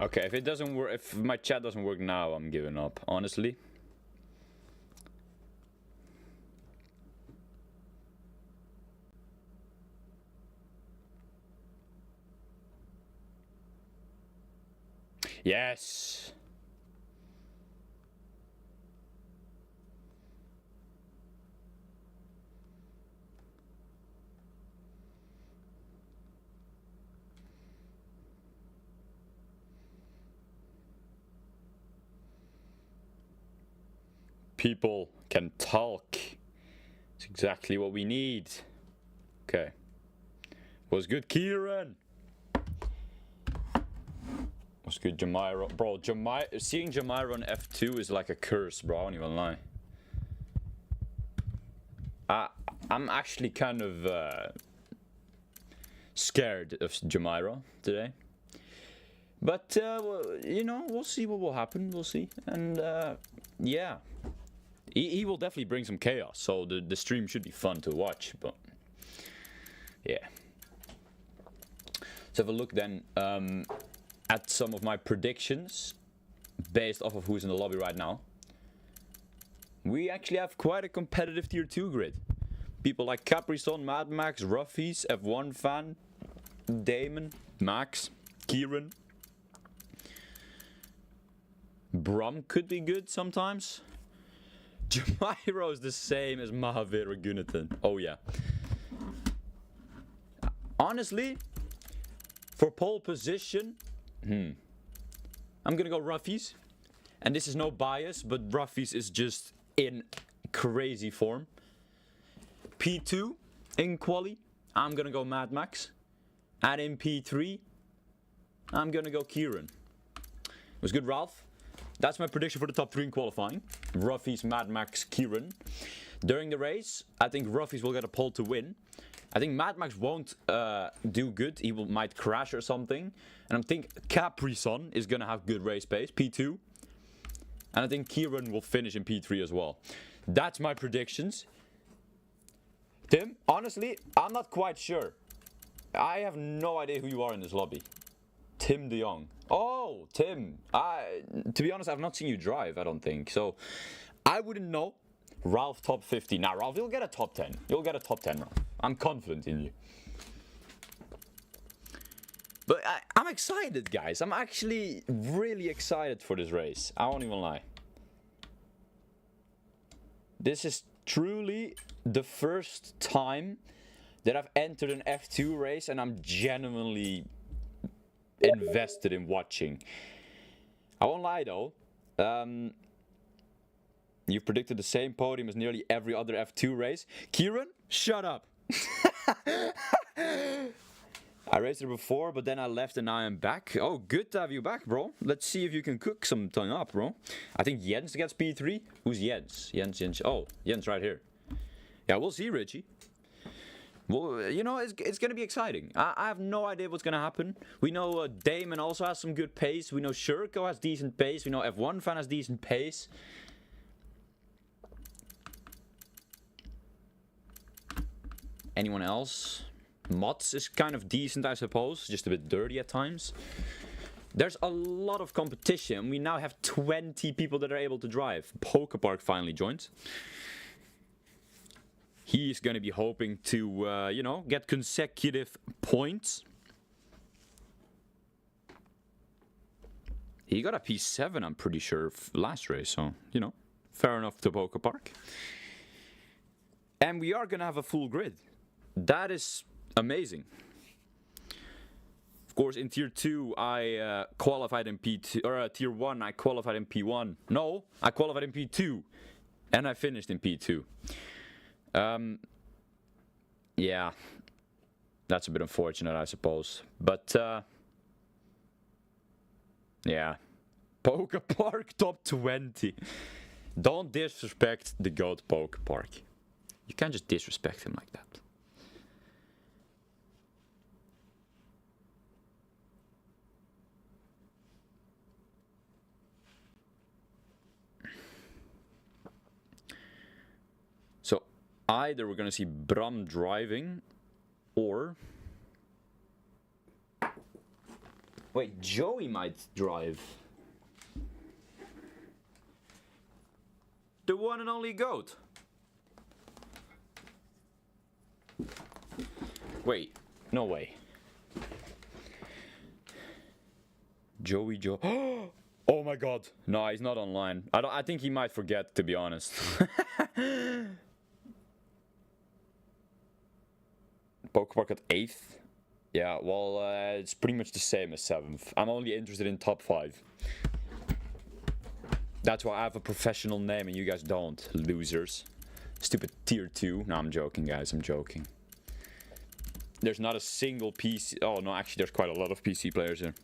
Okay, if it doesn't work, if my chat doesn't work now, I'm giving up, honestly. Yes. People can talk. It's exactly what we need. Okay. What's good, Kieran? What's good, Jamiro? Bro, seeing Jamiro on F2 is like a curse, bro. I don't even lie. I'm actually kind of scared of Jamiro today. But, you know, we'll see what will happen. We'll see. And, yeah. He will definitely bring some chaos. So the stream should be fun to watch. But, yeah. Let's have a look then at some of my predictions based off of who's in the lobby right now. We actually have quite a competitive tier 2 grid. People like Capri-Sun, Mad Max, Ruffes, F1 Fan, Damon, Max, Kieran. Brum could be good sometimes. Jamiro is the same as Mahavir Gunathan. Oh yeah. Honestly, for pole position, I'm gonna go Ruffes. And this is no bias, but Ruffes is just in crazy form. P2 in quali, I'm gonna go Mad Max. And in P3, I'm gonna go Kieran. It was good, Ralph. That's my prediction for the top 3 in qualifying. Ruffes, Mad Max, Kieran. During the race, I think Ruffes will get a pole to win. I think Mad Max won't do good. He might crash or something. And I think Capri-Sun is going to have good race pace, P2. And I think Kieran will finish in P3 as well. That's my predictions. Tim, honestly, I'm not quite sure. I have no idea who you are in this lobby. Tim de Jong. Oh, Tim. To be honest, I've not seen you drive, I don't think. So, I wouldn't know. Ralph top 50. Now, Ralph, you'll get a top 10. You'll get a top 10, Ralph. I'm confident in you. But I'm excited, guys. I'm actually really excited for this race. I won't even lie. This is truly the first time that I've entered an F2 race and I'm genuinely invested in watching. I won't lie though. You've predicted the same podium as nearly every other F2 race. Kieran, shut up. I raced her before, but then I left and now I'm back. Oh, good to have you back, bro. Let's see if you can cook something up, bro. I think Jens gets P3. Who's Jens? Jens. Oh, Jens right here. Yeah, we'll see, Richie. Well, you know, it's going to be exciting. I have no idea what's going to happen. We know Damon also has some good pace. We know Shurko has decent pace. We know F1 Fan has decent pace. Anyone else? Mods is kind of decent, I suppose. Just a bit dirty at times. There's a lot of competition. We now have 20 people that are able to drive. Pokepark finally joined. He's going to be hoping to, you know, get consecutive points. He got a P7, I'm pretty sure, last race. So, you know, fair enough to Pokepark. And we are going to have a full grid. That is amazing. Of course, in Tier 2, I qualified in P2, or Tier 1, I qualified in P1. No, I qualified in P2, and I finished in P2. Yeah, that's a bit unfortunate, I suppose. But, yeah. Pokepark top 20. Don't disrespect the GOAT Pokepark. You can't just disrespect him like that. So, either we're gonna see Bram driving, or Wait, Joey might drive. The one and only GOAT. Wait, no way. Joey Joe. Oh my god. No, he's not online. I think he might forget, to be honest. Pokepark at 8th. Yeah, well, it's pretty much the same as 7th. I'm only interested in top 5. That's why I have a professional name and you guys don't, losers. Stupid tier 2. No, I'm joking, guys. I'm joking. There's not a single PC. Oh, no, actually, there's quite a lot of PC players here.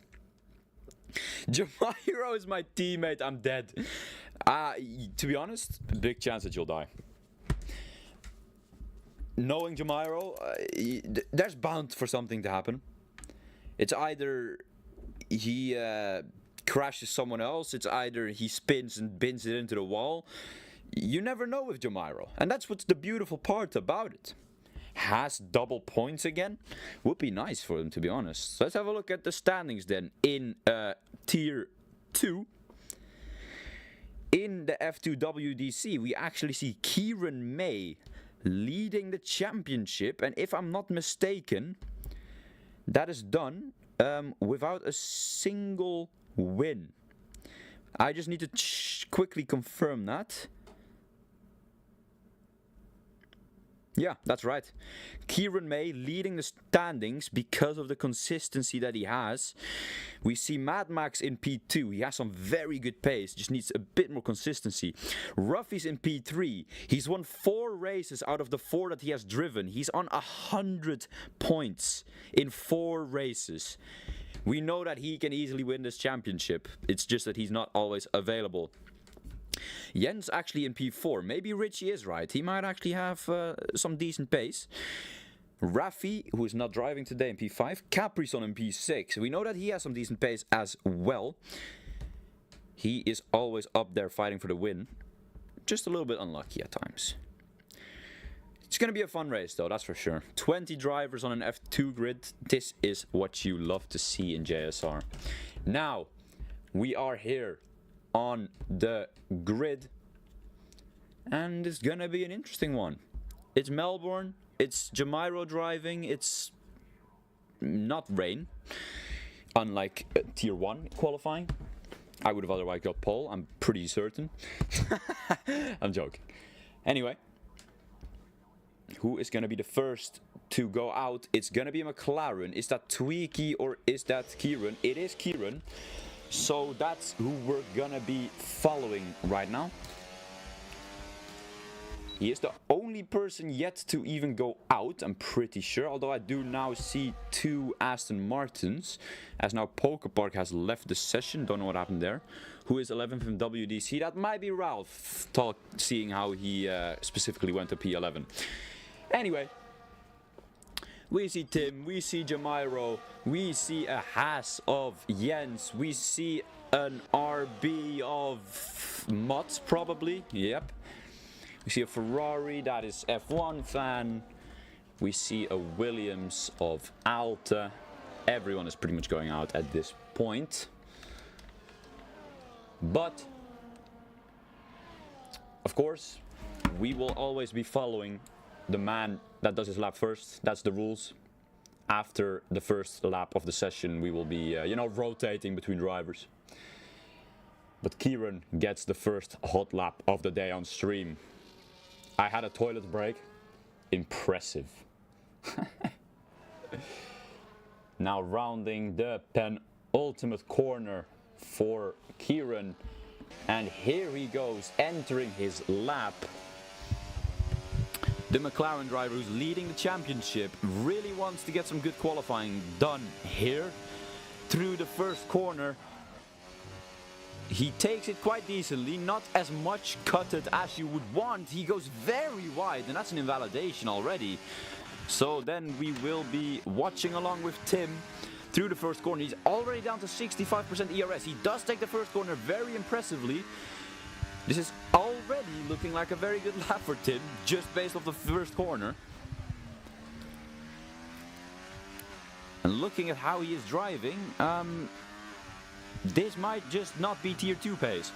Jamairo is my teammate. I'm dead. To be honest, big chance that you'll die. Knowing Jamairo, there's bound for something to happen. It's either he crashes someone else, it's either he spins and bins it into the wall. You never know with Jamairo. And that's what's the beautiful part about it. Has double points again. Would be nice for him, to be honest. So let's have a look at the standings then in Tier 2. In the F2 WDC, we actually see Kieran May leading the championship. And if I'm not mistaken, that is done without a single win. I just need to quickly confirm that. Yeah, that's right. Kieran May leading the standings because of the consistency that he has. We see Mad Max in P2. He has some very good pace. Just needs a bit more consistency. Ruffes in P3. He's won 4 races out of the 4 that he has driven. He's on 100 points in 4 races. We know that he can easily win this championship. It's just that he's not always available. Jens actually in P4. Maybe Richie is right. He might actually have some decent pace. Raffi, who is not driving today, in P5. Caprison in P6. We know that he has some decent pace as well. He is always up there fighting for the win. Just a little bit unlucky at times. It's going to be a fun race though, that's for sure. 20 drivers on an F2 grid. This is what you love to see in JSR. Now, we are here on the grid, and it's gonna be an interesting one. It's Melbourne, it's Jamairo driving, it's not rain, unlike Tier 1 qualifying. I would have otherwise got pole, I'm pretty certain. I'm joking. Anyway, who is gonna be the first to go out? It's gonna be a McLaren. Is that Tweaky or is that Kieran? It is Kieran. So that's who we're gonna be following right now. He is the only person yet to even go out, I'm pretty sure. Although I do now see 2 Aston Martins. As now Pokepark has left the session. Don't know what happened there. Who is 11th in WDC? That might be Ralph, seeing how he specifically went to P11. Anyway. We see Tim, we see Jamairo, we see a Haas of Jens, we see an RB of Mott probably, yep. We see a Ferrari, that is F1 fan. We see a Williams of Alta. Everyone is pretty much going out at this point. But, of course, we will always be following the man that does his lap first. That's the rules. After the first lap of the session, we will be, rotating between drivers. But Kieran gets the first hot lap of the day on stream. I had a toilet break. Impressive. Now rounding the penultimate corner for Kieran. And here he goes, entering his lap. The McLaren driver who's leading the championship really wants to get some good qualifying done here. Through the first corner, he takes it quite decently, not as much cutted as you would want. He goes very wide, and that's an invalidation already. So then we will be watching along with Tim through the first corner. He's already down to 65% ERS. He does take the first corner very impressively. This is already looking like a very good lap for Tim, just based off the first corner. And looking at how he is driving, this might just not be Tier 2 pace.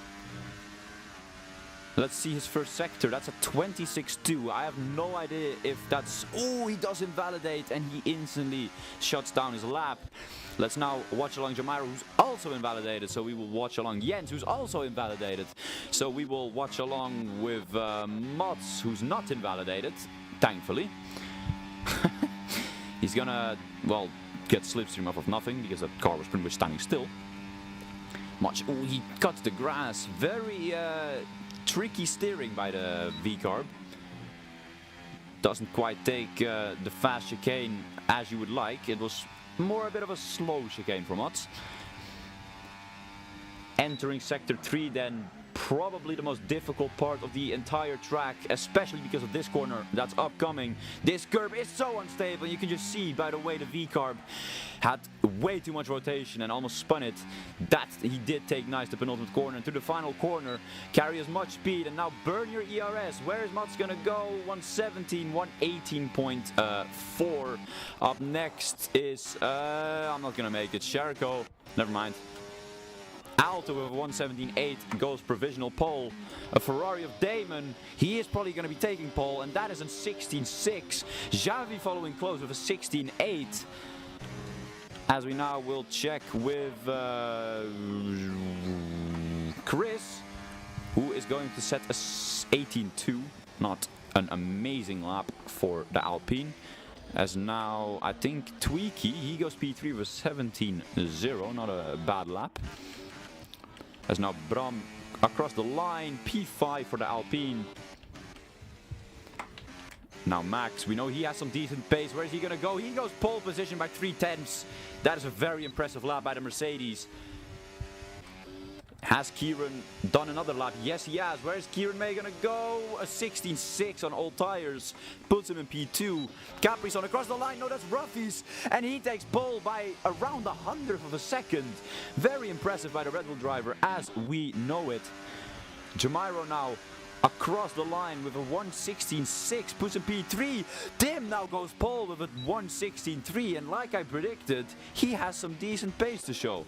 Let's see his first sector. That's a 26.2. I have no idea if that's... Oh, he does invalidate and he instantly shuts down his lap. Let's now watch along Jamiro, who's also invalidated. So we will watch along Jens, who's also invalidated. So we will watch along with Mods, who's not invalidated, thankfully. He's gonna, well, get slipstream off of nothing because that car was pretty much standing still. Oh, he cuts the grass. Very tricky steering by the V-carb. Doesn't quite take the fast chicane as you would like. It was more a bit of a slow chicane from us. Entering sector 3 then, probably the most difficult part of the entire track, especially because of this corner that's upcoming. This curb is so unstable. You can just see by the way the V-carb had way too much rotation and almost spun it. That he did take nice the penultimate corner, and to the final corner carry as much speed and now burn your ERS. Where is Mats gonna go? 117, 118.4. Up next is I'm not gonna make it. Sherko, never mind. Alto with a 117.8 goes provisional pole. A Ferrari of Damon, he is probably going to be taking pole, and that is a 16.6. Xavi following close with a 16.8. As we now will check with Chris, who is going to set a 18.2. Not an amazing lap for the Alpine. As now, I think Tweaky, he goes P3 with 17.0, not a bad lap. As now Bram across the line, P5 for the Alpine. Now Max, we know he has some decent pace. Where is he going to go? He goes pole position by 3/10. That is a very impressive lap by the Mercedes. Has Kieran done another lap? Yes, he has. Where is Kieran May going to go? A 16.6 on old tires. Puts him in P2. Caprizon across the line. No, that's Ruffes. And he takes pole by around 100th of a second. Very impressive by the Red Bull driver, as we know it. Jamiro now across the line with a 116.6. Puts in P3. Tim now goes pole with a 116.3. And like I predicted, he has some decent pace to show.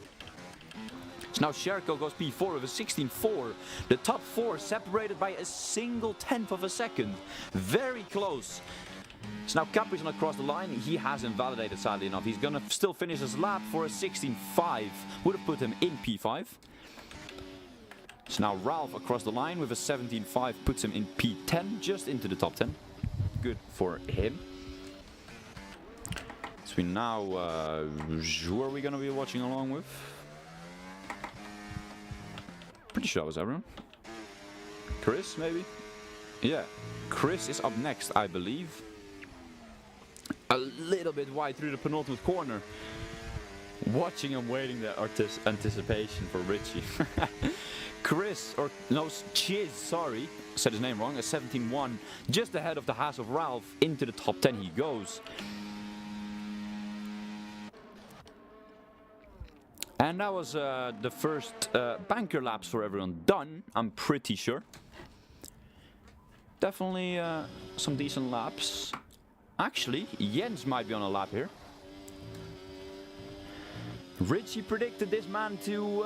So now Sherko goes P4 with a 16.4. The top 4 separated by a single 10th of a second. Very close. So now Caprizon across the line. He has invalidated, sadly enough. He's going to still finish his lap for a 16.5. Would have put him in P5. So now Ralph across the line with a 17.5 puts him in P10, just into the top 10. Good for him. So we now, who are we going to be watching along with? Pretty sure that was everyone. Chris, maybe? Yeah, Chris is up next, I believe. A little bit wide through the penultimate corner. Watching and waiting the anticipation for Richie. Chris, or no, Chiz, sorry, said his name wrong, a 17.1. Just ahead of the Haas of Ralph. Into the top 10 he goes. And that was the first banker laps for everyone done, I'm pretty sure. Definitely some decent laps. Actually, Jens might be on a lap here. Richie predicted this man to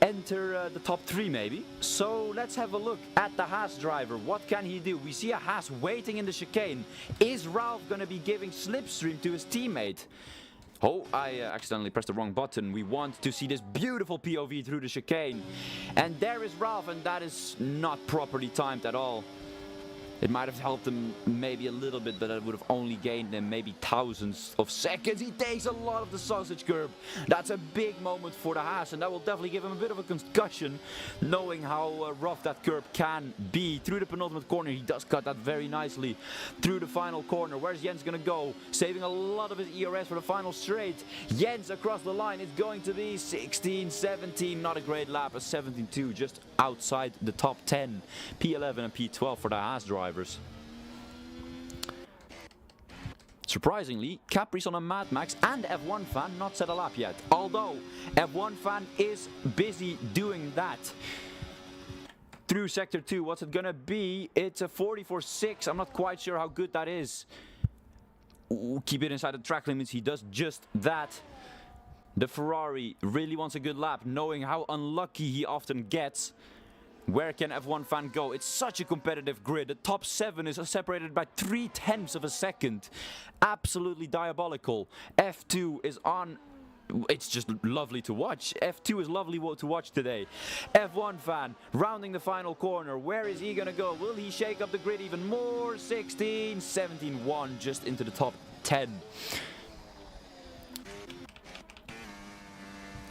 enter the top 3 maybe. So let's have a look at the Haas driver. What can he do? We see a Haas waiting in the chicane. Is Ralph going to be giving slipstream to his teammate? Oh, I accidentally pressed the wrong button. We want to see this beautiful POV through the chicane. And there is Ralph, and that is not properly timed at all. It might have helped him maybe a little bit, but it would have only gained him maybe thousands of seconds. He takes a lot of the sausage curb. That's a big moment for the Haas, and that will definitely give him a bit of a concussion, knowing how rough that curb can be. Through the penultimate corner, he does cut that very nicely. Through the final corner, where's Jens going to go? Saving a lot of his ERS for the final straight. Jens across the line is going to be 16, 17. Not a great lap, a 17.2, just outside the top 10. P11 and P12 for the Haas drivers. Surprisingly, Caprizon and Mad Max and F1 Fan not set a lap yet. Although F1 Fan is busy doing that. Through sector 2, what's it gonna be? It's a 44.6. I'm not quite sure how good that is. keep it inside the track limits. He does just that. The Ferrari really wants a good lap, knowing how unlucky he often gets. Where can F1 fan go? It's such a competitive grid. The top 7 is separated by 0.3 of a second. Absolutely diabolical. F2 is on. It's just lovely to watch. F2 is lovely to watch today. F1 fan rounding the final corner. Where is he gonna go? Will he shake up the grid even more? 16, 17, 1 just into the top 10.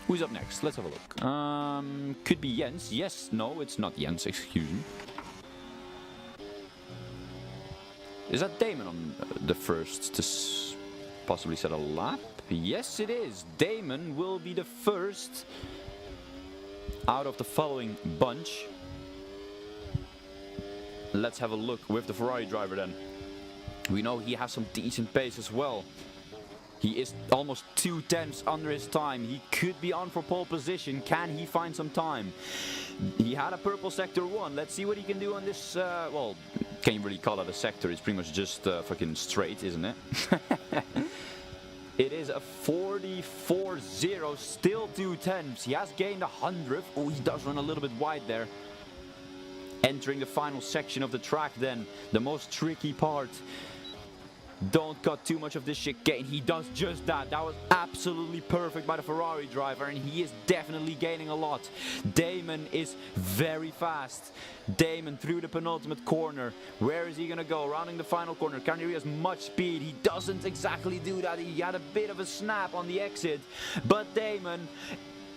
Who's up next? Let's have a look. Could be Jens. Yes, no, it's not Jens, excuse me. Is that Damon on the first to possibly set a lap? Yes, it is. Damon will be the first out of the following bunch. Let's have a look with the Ferrari driver then. We know he has some decent pace as well. He is almost 2/10 under his time. He could be on for pole position. Can he find some time? He had a purple sector 1. Let's see what he can do on this. Well, can't really call it a sector. It's pretty much just fucking straight, isn't it? It is a 44.0, still 2/10. He has gained 100th. Oh, he does run a little bit wide there. Entering the final section of the track then. The most tricky part. Don't cut too much of this chicane. He does just that. That was absolutely perfect by the Ferrari driver, and he is definitely gaining a lot. Damon is very fast. Damon through the penultimate corner. Where is he gonna go? Rounding the final corner. Can he has much speed? He doesn't exactly do that. He had a bit of a snap on the exit, but Damon,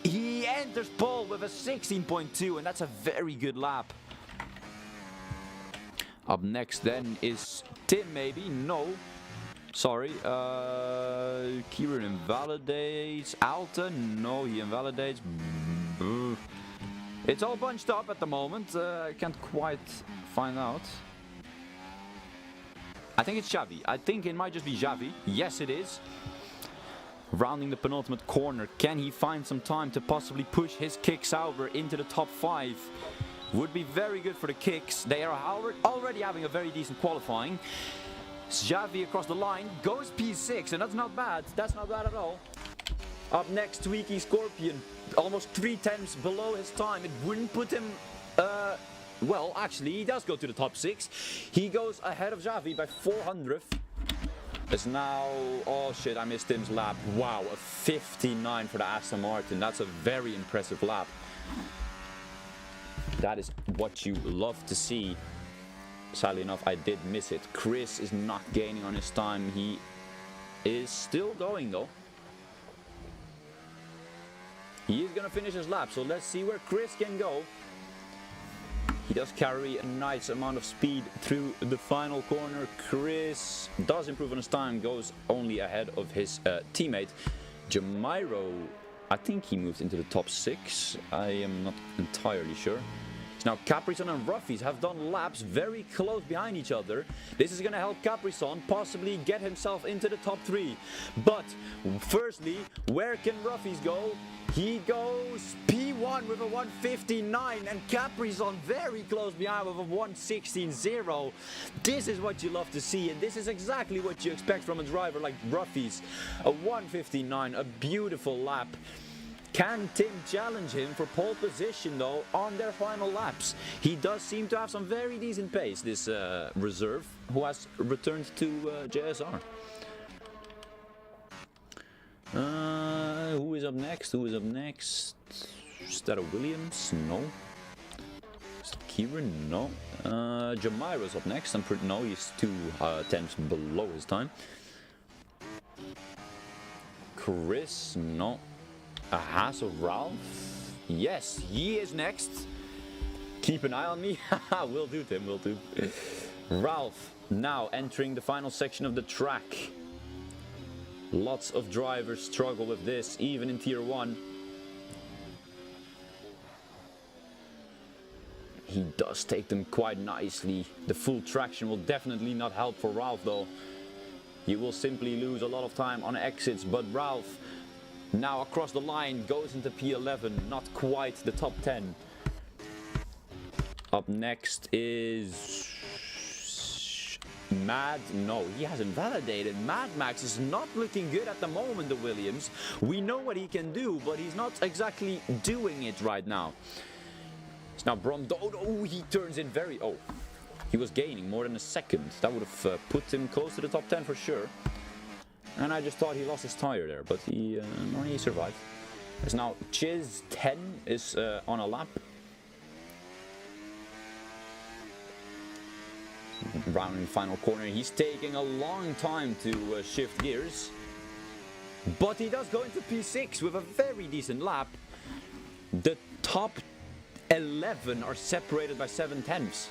he enters pole with a 16.2, and that's a very good lap. Up next then is Tim, maybe? No. Sorry. Kieran invalidates. Alton? No, he invalidates. It's all bunched up at the moment. I can't quite find out. I think it's Xavi. I think it might just be Xavi. Yes, it is. Rounding the penultimate corner. Can he find some time to possibly push his Kick Sauber into the top 5? Would be very good for the Kicks. They are already having a very decent qualifying. Xavi across the line goes P6, and that's not bad. That's not bad at all. Up next, Tweaky Scorpion. Almost 3/10 below his time. It wouldn't put him... well, actually, he does go to the top 6. He goes ahead of Xavi by 400th. It's now... Oh shit, I missed Tim's lap. Wow, a 59 for the Aston Martin. That's a very impressive lap. That is what you love to see. Sadly enough, I did miss it. Chris is not gaining on his time. He is still going though. He is gonna finish his lap, so let's see where Chris can go. He does carry a nice amount of speed through the final corner. Chris does improve on his time, goes only ahead of his teammate. Jamairo, I think he moved into the top 6. I am not entirely sure. Now Caprizon and Ruffes have done laps very close behind each other. This is going to help Caprizon possibly get himself into the top 3. But firstly, where can Ruffes go? He goes P1 with a 159 and Caprizon very close behind with a 116.0. This is what you love to see, and this is exactly what you expect from a driver like Ruffes. A 159, a beautiful lap. Can Tim challenge him for pole position though on their final laps? He does seem to have some very decent pace, this reserve, who has returned to JSR. Who is up next? Who is up next? Is that a Williams? No. Is that Kieran? No. Jamairo's up next. I'm pretty... No, he's 2/10 below his time. Chris? No. A Haas of Ralph? Yes, he is next. Keep an eye on me. Will do, Tim, will do. Ralph now entering the final section of the track. Lots of drivers struggle with this, even in Tier 1. He does take them quite nicely. The full traction will definitely not help for Ralph though. He will simply lose a lot of time on exits, but Ralph now across the line goes into P11, not quite the top 10. Up next is No, he hasn't validated. Mad Max is not looking good at the moment, the Williams. We know what he can do, but he's not exactly doing it right now. It's now Brom. Oh, he turns in very... Oh, he was gaining more than a second. That would have put him close to the top 10 for sure. And I just thought he lost his tire there, but he survived. It's now Chiz 10 is on a lap. Round in final corner, he's taking a long time to shift gears, but he does go into P6 with a very decent lap. The top 11 are separated by 7/10.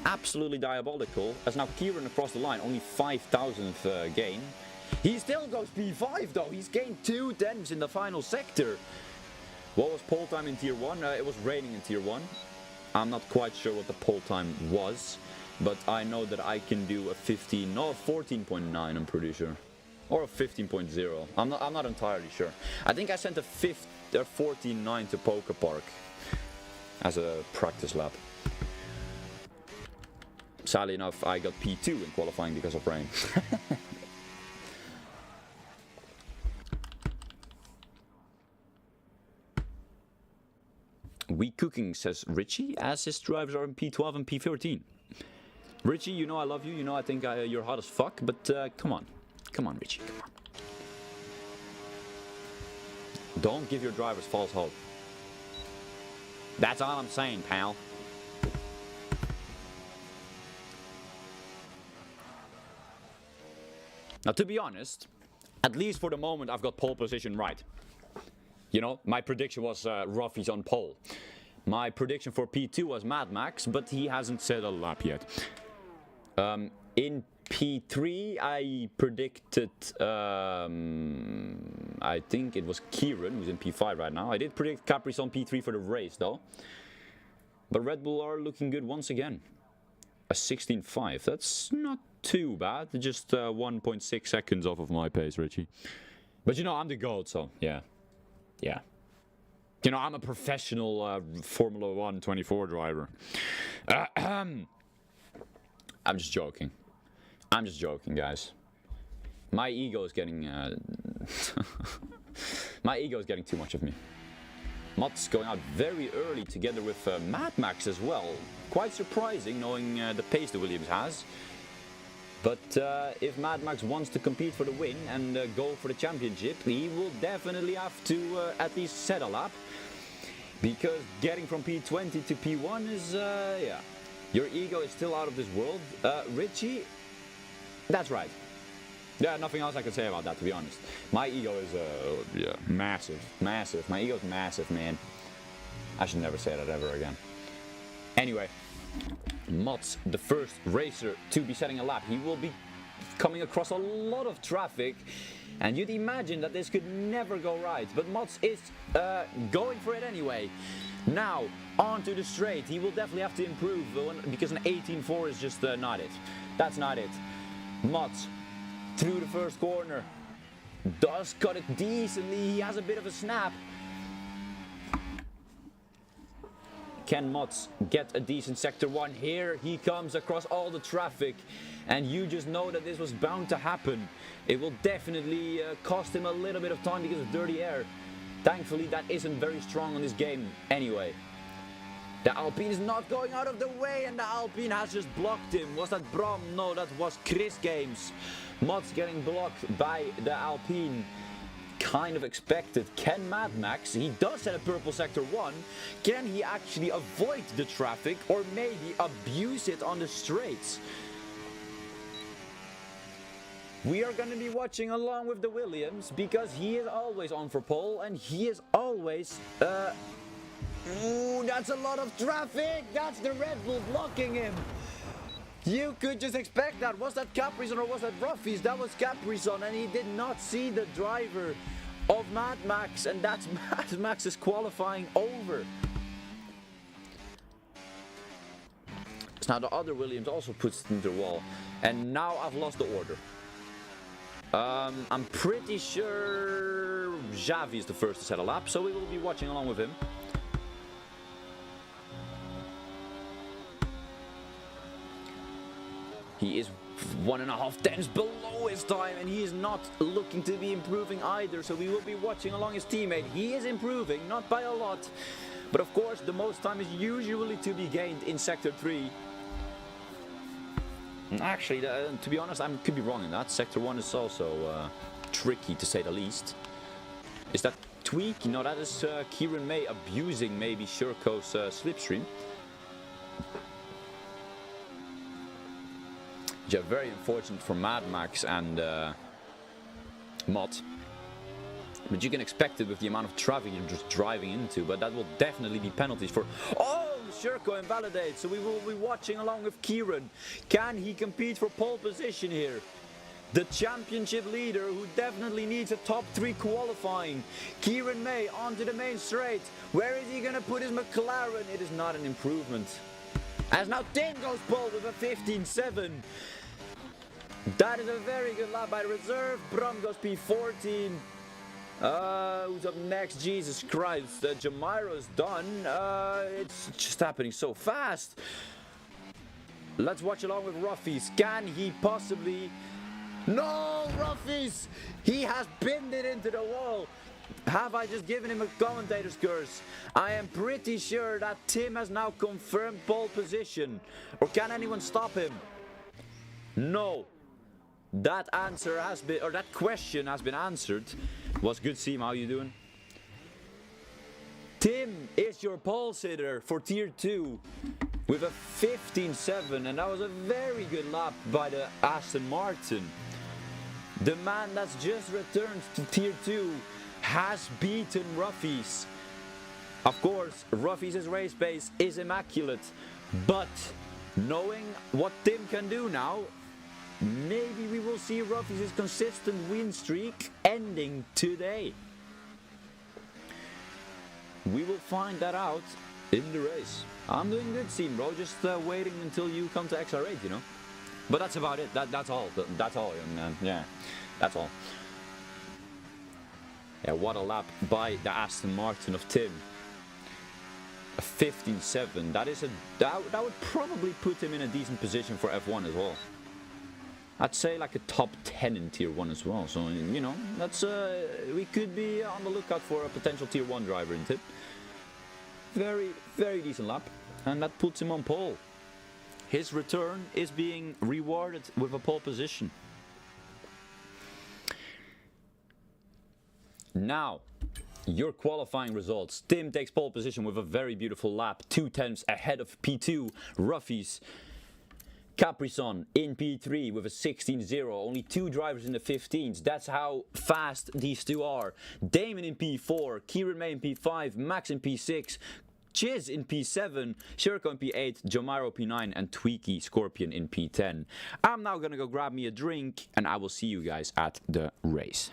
Absolutely diabolical. As now Kieran across the line, only 5,000th gain. He still goes P5 though. He's gained 2/10 in the final sector. What was pole time in Tier 1? It was raining in Tier 1. I'm not quite sure what the pole time was. But I know that I can do a 14.9, I'm pretty sure. Or a 15.0. I'm not entirely sure. I think I sent a 14.9 to Poker Park as a practice lap. Sadly enough, I got P2 in qualifying because of rain. We cooking, says Richie, as his drivers are in P12 and P13. Richie, you know I love you, you know I think you're hot as fuck, but come on. Come on, Richie, come on. Don't give your drivers false hope. That's all I'm saying, pal. Now, to be honest, at least for the moment, I've got pole position right. You know, my prediction was Ruffes on pole. My prediction for P2 was Mad Max, but he hasn't set a lap yet. In P3, I predicted, I think it was Kieran, who's in P5 right now. I did predict Capri's on P3 for the race, though. But Red Bull are looking good once again. A 16.5, that's not too bad. Just 1.6 seconds off of my pace, Richie. But you know, I'm the GOAT, so yeah. Yeah. You know, I'm a professional Formula 1 24 driver. I'm just joking. I'm just joking, guys. My ego is getting... my ego is getting too much of me. Mott's going out very early together with Mad Max as well. Quite surprising, knowing the pace the Williams has. But if Mad Max wants to compete for the win and go for the championship, he will definitely have to at least set a lap. Because getting from P20 to P1 is, yeah. Your ego is still out of this world. Richie, that's right. Yeah, nothing else I can say about that, to be honest. My ego is, yeah, massive, massive. My ego is massive, man. I should never say that ever again. Anyway, Mott's the first racer to be setting a lap. He will be coming across a lot of traffic, and you'd imagine that this could never go right. But Mott's is going for it anyway. Now, onto the straight. He will definitely have to improve because an 18.4 is just not it. That's not it. Mott's through the first corner. Does cut it decently. He has a bit of a snap. Can Mott's get a decent sector 1? Here he comes across all the traffic. And you just know that this was bound to happen. It will definitely cost him a little bit of time because of dirty air. Thankfully, that isn't very strong on this game anyway. The Alpine is not going out of the way, and the Alpine has just blocked him. Was that Brom? No, that was Chris Games. Mott's getting blocked by the Alpine. Kind of expected. Can Mad Max, he does set a purple sector 1, can he actually avoid the traffic or maybe abuse it on the straights? We are going to be watching along with the Williams because he is always on for pole and he is always... Ooh, that's a lot of traffic! That's the Red Bull blocking him! You could just expect that. Was that Caprizon or was that Ruffes? That was Caprizon, and he did not see the driver of Mad Max, and that's Mad Max's qualifying over. So now the other Williams also puts it into the wall, and now I've lost the order. I'm pretty sure Xavi is the first to set a lap, so we will be watching along with him. He is 1.5 tenths below his time, and he is not looking to be improving either, so we will be watching along his teammate. He is improving, not by a lot, but of course the most time is usually to be gained in Sector 3. Actually, to be honest, I could be wrong in that. Sector 1 is also tricky, to say the least. Is that Tweak? No, that is Kieran May abusing maybe Shurko's slipstream. Yeah, very unfortunate for Mad Max and Mott. But you can expect it with the amount of traffic you're just driving into, but that will definitely be penalties for... Oh, Shurko invalidates, so we will be watching along with Kieran. Can he compete for pole position here? The championship leader who definitely needs a top 3 qualifying. Kieran May onto the main straight. Where is he going to put his McLaren? It is not an improvement. As now Tim goes pole with a 15.7. That is a very good lap by the reserve. Bram goes P14. Who's up next? Jesus Christ. Jamiro's done. It's just happening so fast. Let's watch along with Ruffes. Can he possibly... No, Ruffes! He has pinned it into the wall. Have I just given him a commentator's curse? I am pretty sure that Tim has now confirmed pole position. Or can anyone stop him? No. That answer has been, or that question has been answered. What's good, Seam? How you doing? Tim is your pole sitter for Tier 2 with a 15.7, and that was a very good lap by the Aston Martin. The man that's just returned to Tier 2 has beaten Ruffes. Of course, Ruffes' race pace is immaculate, but knowing what Tim can do now, maybe we will see Ruffes' consistent win streak ending today. We will find that out in the race. I'm doing good, Seam, bro. Just waiting until you come to XR8, you know. But that's about it. That's all. That's all. Yeah, that's all. Yeah, what a lap by the Aston Martin of Tim. A 15.7. That would probably put him in a decent position for F1 as well. I'd say like a top 10 in Tier 1 as well. So, you know, that's we could be on the lookout for a potential Tier 1 driver in Tim. Very, very decent lap. And that puts him on pole. His return is being rewarded with a pole position. Now, your qualifying results. Tim takes pole position with a very beautiful lap. 2 tenths ahead of P2. Ruffes. Caprison in P3 with a 16.0. Only 2 drivers in the 15s. That's how fast these two are. Damon in P4. Kieran May in P5. Max in P6. Chiz in P7, Shurko in P8, Jamiro P9, and Tweaky Scorpion in P10. I'm now gonna go grab me a drink, and I will see you guys at the race.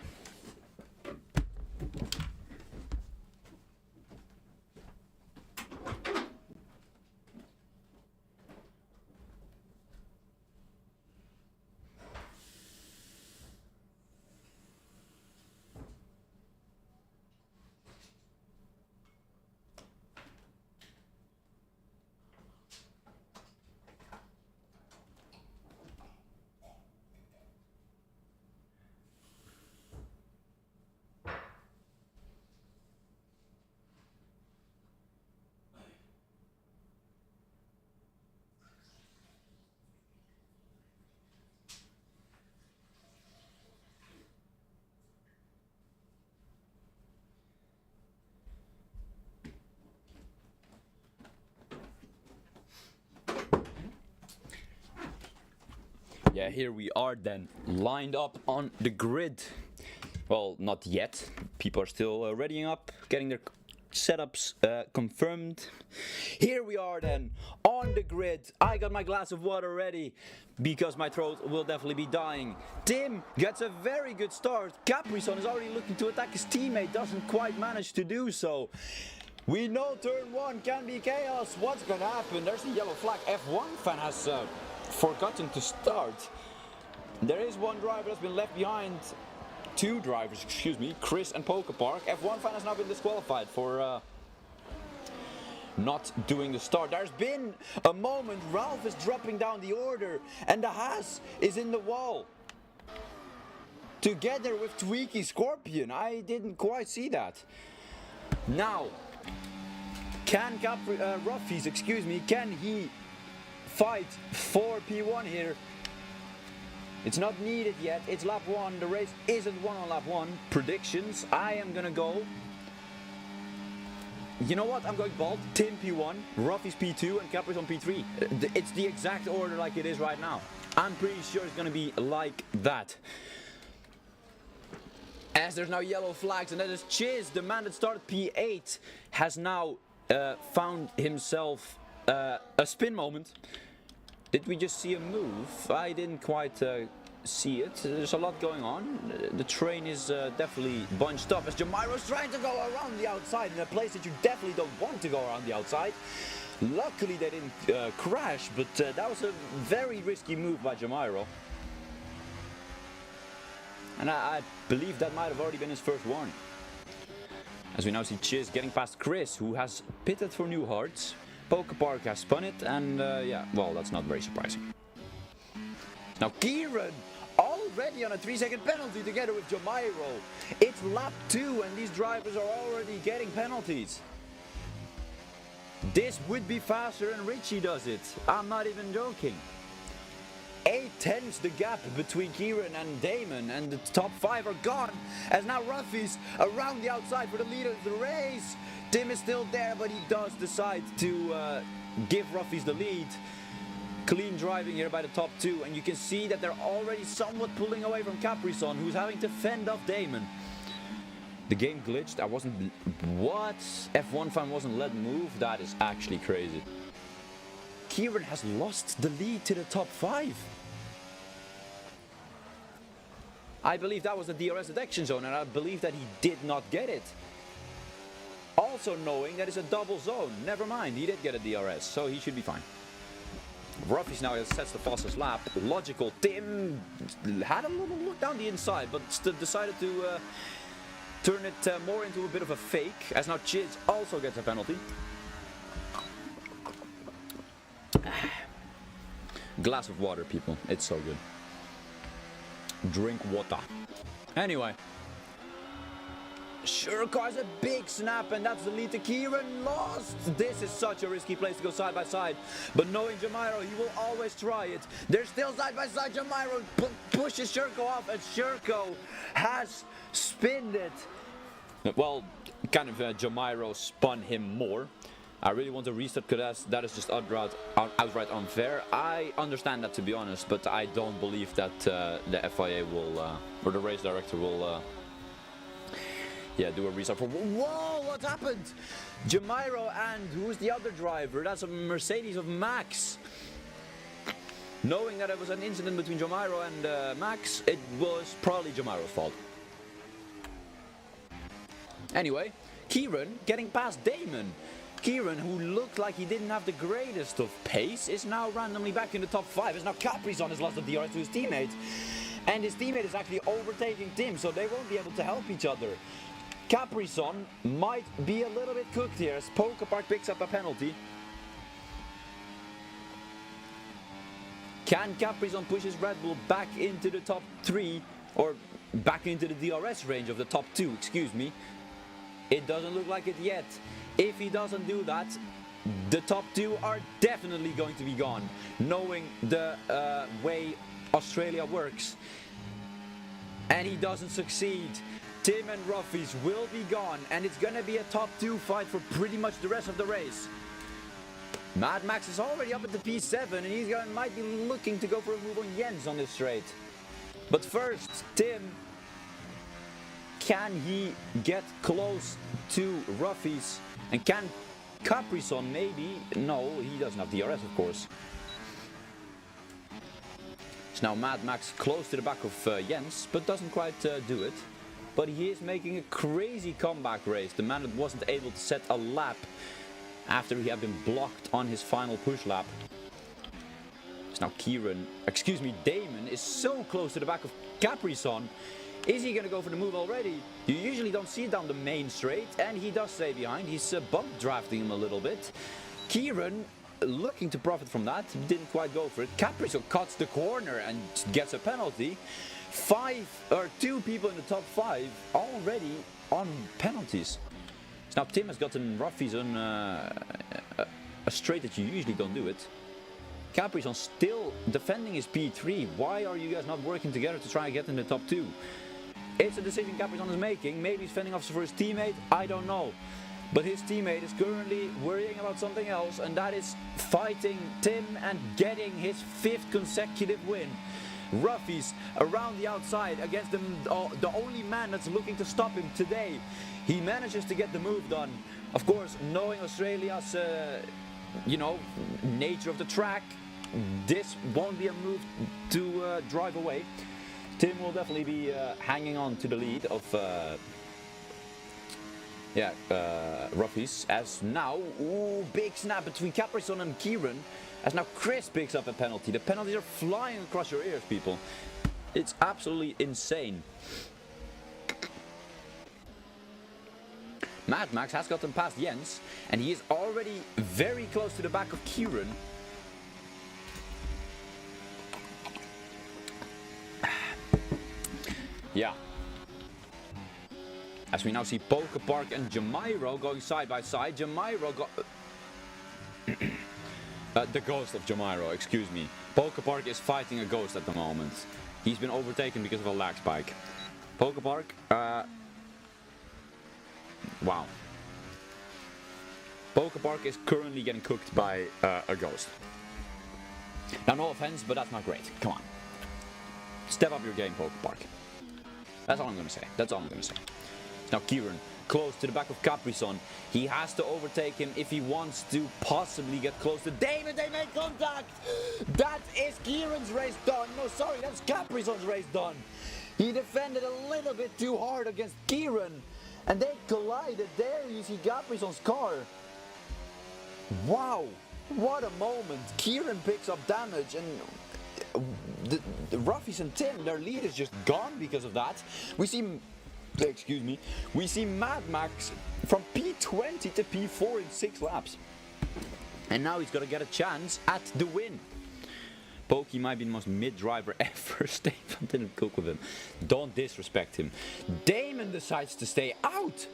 Yeah, here we are then, lined up on the grid. Well, not yet. People are still readying up, getting their setups confirmed. Here we are then, on the grid. I got my glass of water ready, because my throat will definitely be dying. Tim gets a very good start. Caprison is already looking to attack his teammate, doesn't quite manage to do so. We know turn 1 can be chaos. What's gonna happen? There's a yellow flag. F1 fan has forgotten to start. There is one driver that's been left behind. 2 drivers, excuse me, Chris and Poker Park. F1 fan has now been disqualified for not doing the start. There's been a moment Ralph is dropping down the order and the Haas is in the wall. Together with Tweaky Scorpion. I didn't quite see that. Now, can Ruffes, can he fight for P1 here? It's not needed yet. It's lap 1. The race isn't won on lap 1. Predictions. I am gonna go. You know what? I'm going bold. Tim P1, Ruffes P2, and Capris on P3. It's the exact order like it is right now. I'm pretty sure it's gonna be like that. As there's now yellow flags, and that is Chiz, the man that started P8, has now found himself a spin moment. Did we just see a move? I didn't quite see it. There's a lot going on. The train is definitely bunched up as Jamairo's trying to go around the outside in a place that you definitely don't want to go around the outside. Luckily they didn't crash, but that was a very risky move by Jamairo. And I believe that might have already been his first warning. As we now see Chiz getting past Chris, who has pitted for New Hearts. Poker Park has spun it, and yeah, well, that's not very surprising. Now Kieran, already on a 3-second penalty together with Jamairo. It's lap 2, and these drivers are already getting penalties. This would be faster and Richie does it. I'm not even joking. 8/10 the gap between Kieran and Damon, and the top 5 are gone. As now Ruffes around the outside for the leader of the race. Tim is still there, but he does decide to give Ruffes the lead. Clean driving here by the top 2, and you can see that they're already somewhat pulling away from Caprison, who's having to fend off Damon. The game glitched. I wasn't... What? F1 fan wasn't let move? That is actually crazy. Kieran has lost the lead to the top 5. I believe that was the DRS detection zone, and I believe that he did not get it. Also knowing that it's a double zone. Never mind, he did get a DRS, so he should be fine. Ruffes now sets the fastest lap. Logical. Tim had a little look down the inside, but decided to turn it more into a bit of a fake, as now Chiz also gets a penalty. Glass of water, people. It's so good. Drink water. Anyway. Shurka has a big snap, and that's the lead to Kieran. Lost! This is such a risky place to go side by side. But knowing Jamairo, he will always try it. They're still side by side. Jamairo pushes Shurko off, and Shurko has spinned it. Well, kind of Jamairo spun him more. I really want to restart because that is just outright unfair. I understand that, to be honest, but I don't believe that the FIA will, or the race director will, yeah, do a restart for... Whoa, what happened? Jamairo and who's the other driver? That's a Mercedes of Max. Knowing that it was an incident between Jamairo and Max, it was probably Jamairo's fault. Anyway, Kieran getting past Damon. Kieran, who looked like he didn't have the greatest of pace, is now randomly back in the top 5. As now Caprison has lost the DRS to his teammate. And his teammate is actually overtaking Tim, so they won't be able to help each other. Caprison might be a little bit cooked here as Poker Park picks up a penalty. Can Caprison push his Red Bull back into the top 3, or back into the DRS range of the top 2, excuse me? It doesn't look like it yet. If he doesn't do that, the top 2 are definitely going to be gone. Knowing the way Australia works. And he doesn't succeed. Tim and Ruffes will be gone, and it's gonna be a top 2 fight for pretty much the rest of the race. Mad Max is already up at the P7, and he might be looking to go for a move on Jens on this straight. But first, Tim, can he get close to Ruffes? And can Caprison maybe? No, he doesn't have DRS, of course. It's now Mad Max close to the back of Jens, but doesn't quite do it. But he is making a crazy comeback race. The man that wasn't able to set a lap after he had been blocked on his final push lap. So now Damon is so close to the back of Caprison. Is he gonna go for the move already? You usually don't see it down the main straight, and he does stay behind. He's bump drafting him a little bit. Kieran looking to profit from that, didn't quite go for it. Caprizo cuts the corner and gets a penalty. 2 people in the top 5 already on penalties. So now Tim has gotten Ruffes on a straight that you usually don't do it. Caprizon still defending his P3. Why are you guys not working together to try and get in the top 2? It's a decision Caprizon is making. Maybe he's fending off for his teammate. I don't know. But his teammate is currently worrying about something else, and that is fighting Tim and getting his 5th consecutive win. Ruffes around the outside against the only man that's looking to stop him today. He manages to get the move done. Of course, knowing Australia's, nature of the track, this won't be a move to drive away. Tim will definitely be hanging on to the lead of Ruffes, as now, big snap between Caprizon and Kieran, as now Chris picks up a penalty. The penalties are flying across your ears, people. It's absolutely insane. Mad Max has gotten past Jens, and he is already very close to the back of Kieran. Yeah. As we now see Poker Park and Jamairo going side by side. Jamairo got... the ghost of Jamairo, excuse me. Poker Park is fighting a ghost at the moment. He's been overtaken because of a lag spike. Poker Park, wow. Poker Park is currently getting cooked by a ghost. Now, no offense, but that's not great. Come on. Step up your game, Poker Park. That's all I'm going to say. That's all I'm going to say. Now Kieran, close to the back of Caprizon. He has to overtake him if he wants to possibly get close to David. They make contact! That is Kieran's race done. No, sorry, that's Caprizon's race done. He defended a little bit too hard against Kieran. And they collided. There you see Caprizon's car. Wow, what a moment. Kieran picks up damage, and the Ruffes and Tim, their lead is just gone because of that. We see Mad Max from P20 to P4 in 6 laps. And now he's got to get a chance at the win. Pokey might be the most mid driver ever. Stefan didn't cook with him. Don't disrespect him. Damon decides to stay out.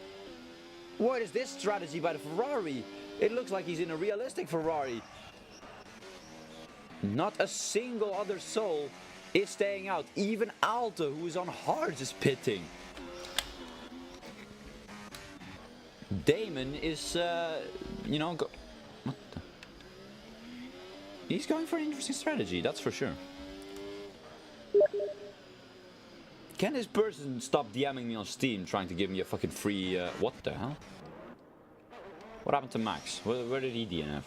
What is this strategy by the Ferrari? It looks like he's in a realistic Ferrari. Not a single other soul is staying out. Even Alto, who is on hards, is pitting. Damon is, what the? He's going for an interesting strategy, that's for sure. Can this person stop DMing me on Steam trying to give me a fucking free, what the hell? What happened to Max? Where did he DNF?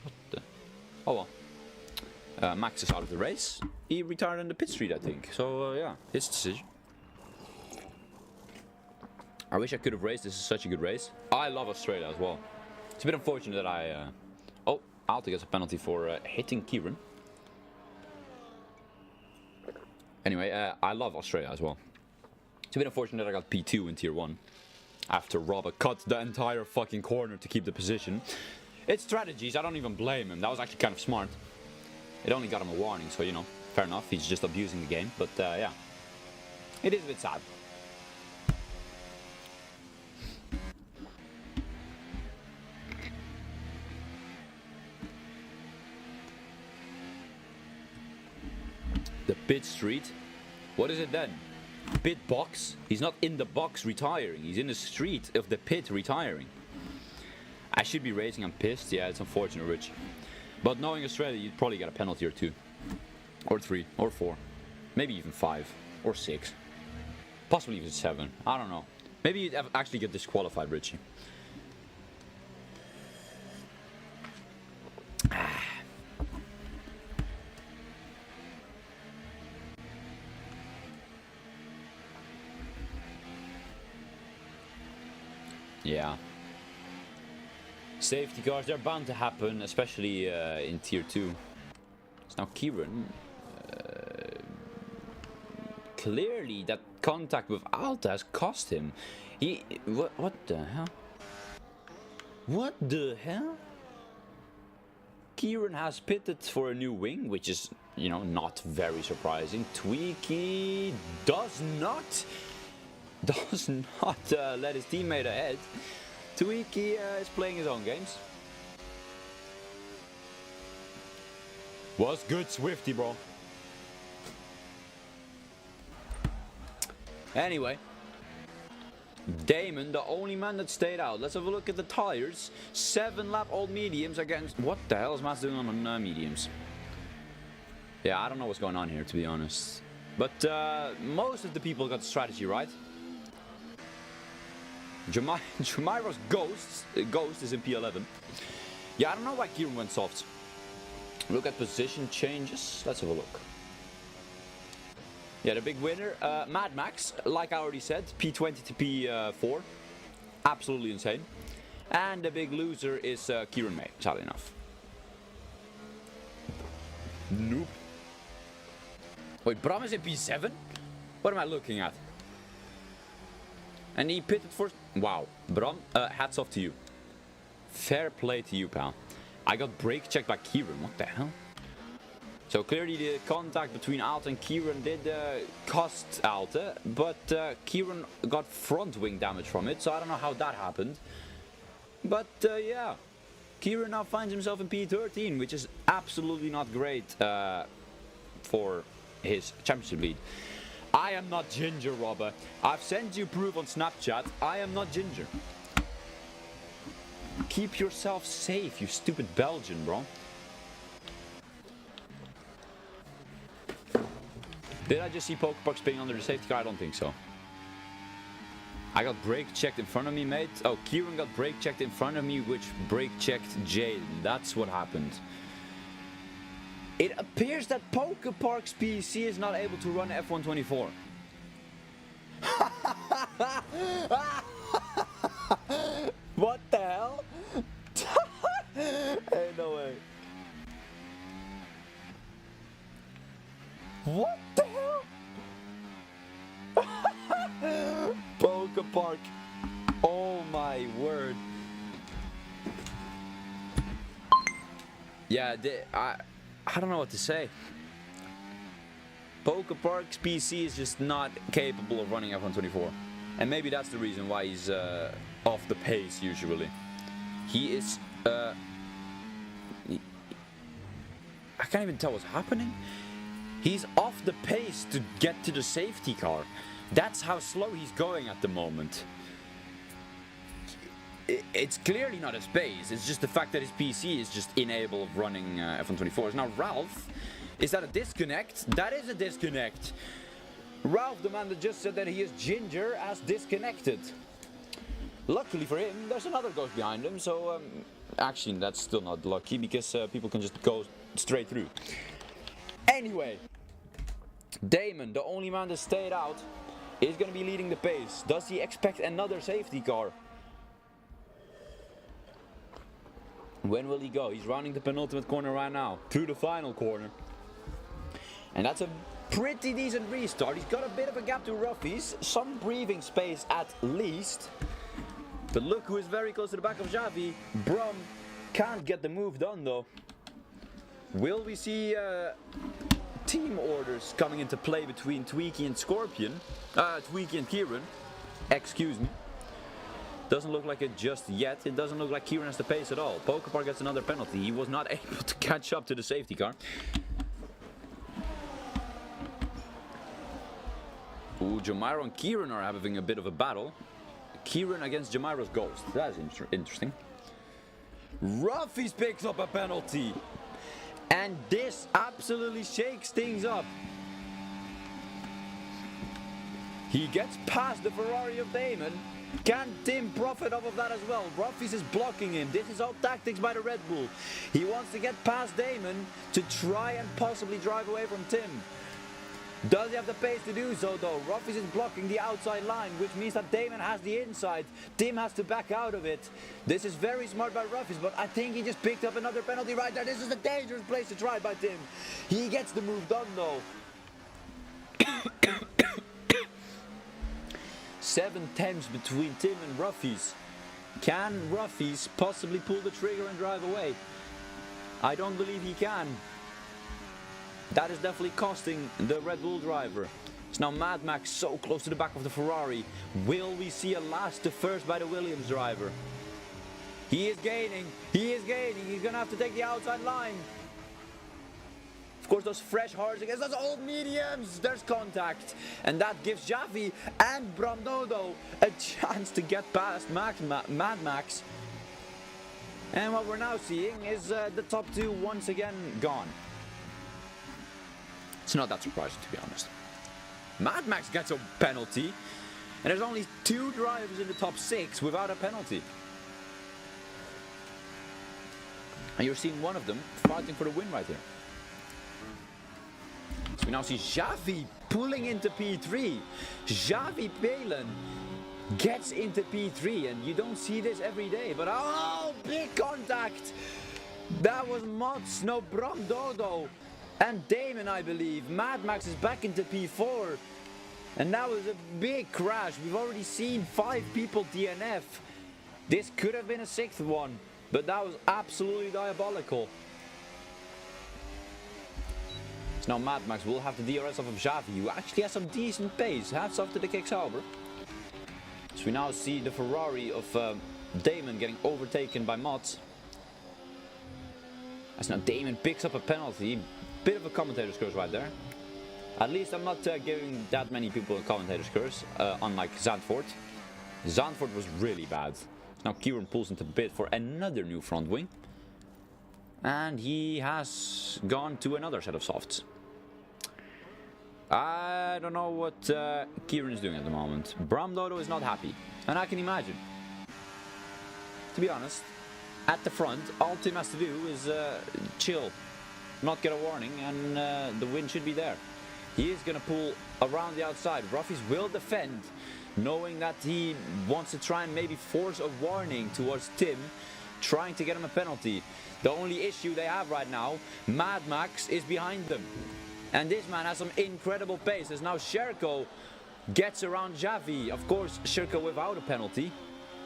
What the? Oh well. Max is out of the race. He retired on the pit street, I think. So, yeah, his decision. I wish I could have raced. This is such a good race. I love Australia as well. It's a bit unfortunate that I... Oh, Alto gets a penalty for hitting Kieran. Anyway, I love Australia as well. It's a bit unfortunate that I got P2 in Tier 1. After Robert cut the entire fucking corner to keep the position. It's strategies, I don't even blame him. That was actually kind of smart. It only got him a warning, so, fair enough. He's just abusing the game. But, yeah. It is a bit sad. The pit street. What is it then? Pit box? He's not in the box retiring. He's in the street of the pit retiring. I should be racing. I'm pissed. Yeah, it's unfortunate, Rich. But knowing Australia, you'd probably get a penalty or 2. Or 3. Or 4. Maybe even 5. Or 6. Possibly even 7. I don't know. Maybe you'd actually get disqualified, Richie. Yeah. Safety cars, they're bound to happen, especially in Tier 2. So now Kieran... clearly that contact with Alta has cost him. What the hell? What the hell? Kieran has pitted for a new wing, which is, you know, not very surprising. Tweaky does not let his teammate ahead. Tweaky is playing his own games. Was good, Swifty, bro. Anyway, Damon, the only man that stayed out. Let's have a look at the tires. 7-lap old mediums against... What the hell is Mats doing on mediums? Yeah, I don't know what's going on here, to be honest. But most of the people got the strategy right. Jamairo's Ghost is in P11. Yeah, I don't know why Kieran went soft. Look at position changes. Let's have a look. Yeah, the big winner, Mad Max, like I already said, P20 to P4. Absolutely insane. And the big loser is Kieran May, sadly enough. Nope. Wait, Bram is in P7? What am I looking at? And he pitted for... Wow. Bram, hats off to you. Fair play to you, pal. I got brake checked by Kieran. What the hell? So clearly the contact between Alta and Kieran did cost Alta, but Kieran got front wing damage from it, so I don't know how that happened. But yeah, Kieran now finds himself in P13, which is absolutely not great for his championship lead. I am not Ginger, Robber. I've sent you proof on Snapchat. I am not Ginger. Keep yourself safe, you stupid Belgian, bro. Did I just see Pokepark spinning under the safety car? I don't think so. I got brake checked in front of me, mate. Oh, Kieran got brake checked in front of me, which brake checked Jaden. That's what happened. It appears that Pokepark's PC is not able to run F124. What the hell? Hey, no way. What the hell? Pokepark. Oh my word. Yeah, I don't know what to say. Pokepark's PC is just not capable of running F124. And maybe that's the reason why he's off the pace usually. He is... I can't even tell what's happening. He's off the pace to get to the safety car. That's how slow he's going at the moment. It's clearly not his pace. It's just the fact that his PC is just unable of running F124s. Now Ralph, is that a disconnect? That is a disconnect. Ralph, the man that just said that he is Ginger, has disconnected. Luckily for him, there's another ghost behind him. So actually, that's still not lucky because people can just go straight through. Anyway, Damon, the only man that stayed out, is going to be leading the pace. Does he expect another safety car? When will he go? He's rounding the penultimate corner right now, through the final corner. And that's a pretty decent restart. He's got a bit of a gap to Ruffes, some breathing space at least. But look who is very close to the back of Xavi. Brum can't get the move done though. Will we see team orders coming into play between Tweaky and Scorpion? Tweaky and Kieran. Excuse me. Doesn't look like it just yet. It doesn't look like Kieran has the pace at all. Pokepark gets another penalty. He was not able to catch up to the safety car. Ooh, Jamiro and Kieran are having a bit of a battle. Kieran against Jamiro's Ghost. That is interesting. Ruffes picks up a penalty. And this absolutely shakes things up. He gets past the Ferrari of Damon. Can Tim profit off of that as well? Ruffes is blocking him. This is all tactics by the Red Bull. He wants to get past Damon to try and possibly drive away from Tim. Does he have the pace to do so though? Ruffes is blocking the outside line, which means that Damon has the inside. Tim has to back out of it. This is very smart by Ruffes, but I think he just picked up another penalty right there. This is a dangerous place to try by Tim. He gets the move done though. 7 temps between Tim and Ruffes. Can Ruffes possibly pull the trigger and drive away? I don't believe he can. That is definitely costing the Red Bull driver. It's now Mad Max so close to the back of the Ferrari. Will we see a last to first by the Williams driver? He is gaining. He is gaining. He's going to have to take the outside line. Of course, those fresh hards against those old mediums. There's contact. And that gives Javi and Bramdodo a chance to get past Mad Max. And what we're now seeing is the top two once again gone. It's not that surprising, to be honest. Mad Max gets a penalty. And there's only 2 drivers in the top 6 without a penalty. And you're seeing one of them fighting for the win right here. So we now see Javi pulling into P3. Javi Palin gets into P3, and you don't see this every day. But oh, big contact! That was Mods, no Bramdodo, and Damon, I believe. Mad Max is back into P4, and that was a big crash. We've already seen 5 people DNF. This could have been a 6th one, but that was absolutely diabolical. So now Mad Max will have the DRS off of Javi, who actually has some decent pace. Hats off to the Kicksauber. So we now see the Ferrari of Damon getting overtaken by Mods. As now Damon picks up a penalty. Bit of a commentator's curse right there. At least I'm not giving that many people a commentator's curse, unlike Zandvoort. Zandvoort was really bad. Now Kieran pulls into the pit for another new front wing. And he has gone to another set of softs. I don't know what Kieran is doing at the moment. Bramdodo is not happy. And I can imagine. To be honest, at the front, all Tim has to do is chill. Not get a warning, and the win should be there. He is going to pull around the outside. Ruffes will defend, knowing that he wants to try and maybe force a warning towards Tim, trying to get him a penalty. The only issue they have right now, Mad Max is behind them. And this man has some incredible pace, as now Sherko gets around Javi. Of course, Sherko without a penalty.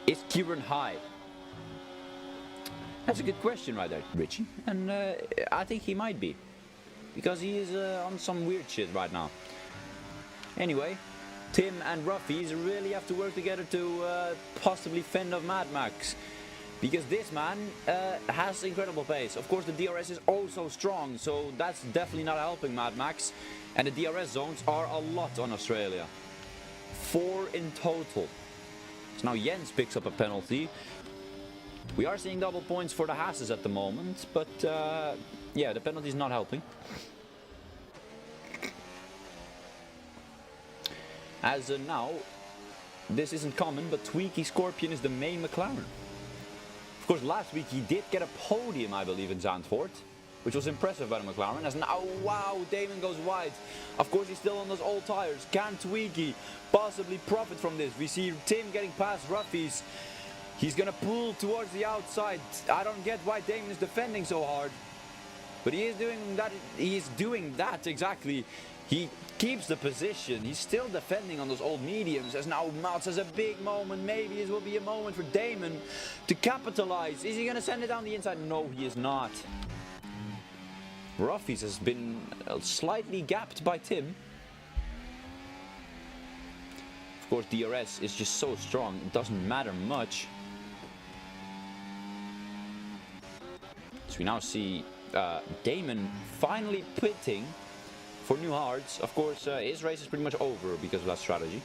Is Kieran high? That's a good question right there, Richie. And I think he might be. Because he is on some weird shit right now. Anyway, Tim and Ruffes really have to work together to possibly fend off Mad Max. Because this man has incredible pace. Of course, the DRS is also strong, so that's definitely not helping Mad Max. And the DRS zones are a lot on Australia. 4 in total. So now Jens picks up a penalty. We are seeing double points for the Hasses at the moment, but yeah, the penalty is not helping. As now, this isn't common, but Tweaky Scorpion is the main McLaren. Of course, last week he did get a podium, I believe, in Zandvoort, which was impressive by the McLaren. As now, wow, Damon goes wide. Of course, he's still on those old tires. Can Tweaky possibly profit from this? We see Tim getting past Ruffes. He's gonna pull towards the outside. I don't get why Damon is defending so hard, but he is doing that. He is doing that exactly. He keeps the position. He's still defending on those old mediums. As now Mats has a big moment. Maybe this will be a moment for Damon to capitalize. Is he gonna send it down the inside? No, he is not. Ruffes has been slightly gapped by Tim. Of course, DRS is just so strong. It doesn't matter much. So we now see Damon finally pitting for new hards. Of course, his race is pretty much over because of that strategy.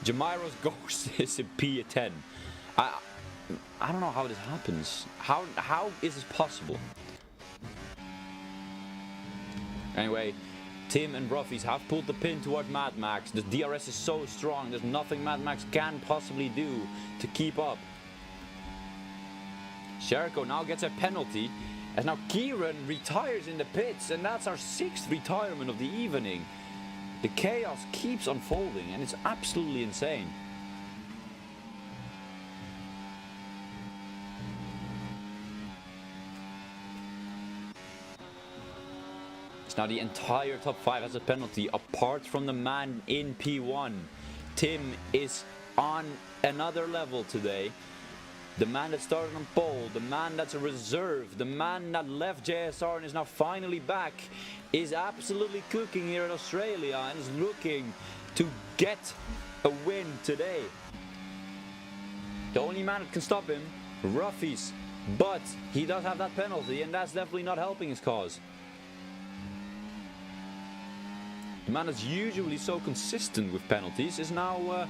Jamairo's ghost is a P10. I don't know how this happens. How is this possible? Anyway, Tim and Ruffes have pulled the pin toward Mad Max. The DRS is so strong, there's nothing Mad Max can possibly do to keep up. Sherko now gets a penalty, as now Kieran retires in the pits, and that's our 6th retirement of the evening. The chaos keeps unfolding, and it's absolutely insane. So now the entire top 5 has a penalty, apart from the man in P1. Tim is on another level today. The man that started on pole, the man that's a reserve, the man that left JSR and is now finally back, is absolutely cooking here in Australia and is looking to get a win today. The only man that can stop him, Ruffes, but he does have that penalty and that's definitely not helping his cause. The man that's usually so consistent with penalties is now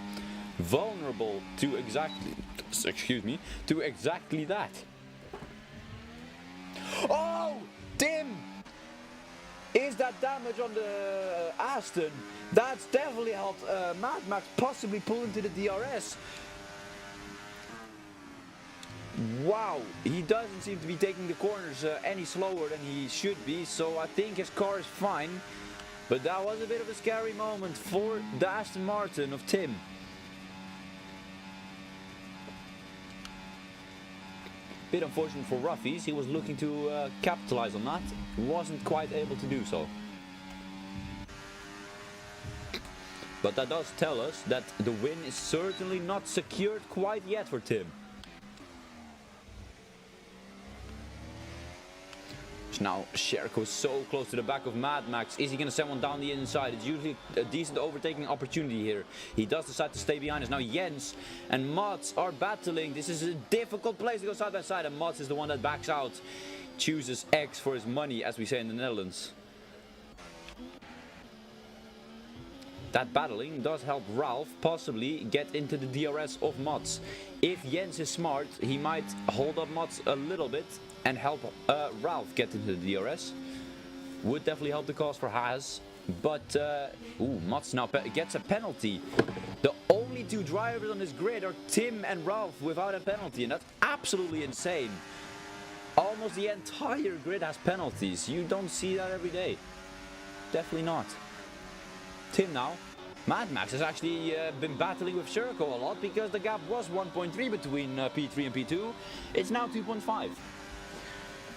vulnerable to exactly that. Oh, Tim! Is that damage on the Aston? That's definitely helped Mad Max possibly pull into the DRS. Wow, he doesn't seem to be taking the corners any slower than he should be, so I think his car is fine. But that was a bit of a scary moment for the Aston Martin of Tim. Bit unfortunate for Ruffes, he was looking to capitalize on that, wasn't quite able to do so. But that does tell us that the win is certainly not secured quite yet for Tim. Now Sherko is so close to the back of Mad Max. Is he going to send one down the inside? It's usually a decent overtaking opportunity here. He does decide to stay behind us. Now Jens and Mats are battling. This is a difficult place to go side by side, and Mats is the one that backs out. Chooses X for his money, as we say in the Netherlands. That battling does help Ralph possibly get into the DRS of Mats. If Jens is smart, he might hold up Mats a little bit and help Ralph get into the DRS. Would definitely help the cause for Haas. But, Mats now gets a penalty. The only two drivers on this grid are Tim and Ralph without a penalty, and that's absolutely insane. Almost the entire grid has penalties. You don't see that every day. Definitely not. Tim now. Mad Max has actually been battling with Sherko a lot because the gap was 1.3 between P3 and P2. It's now 2.5.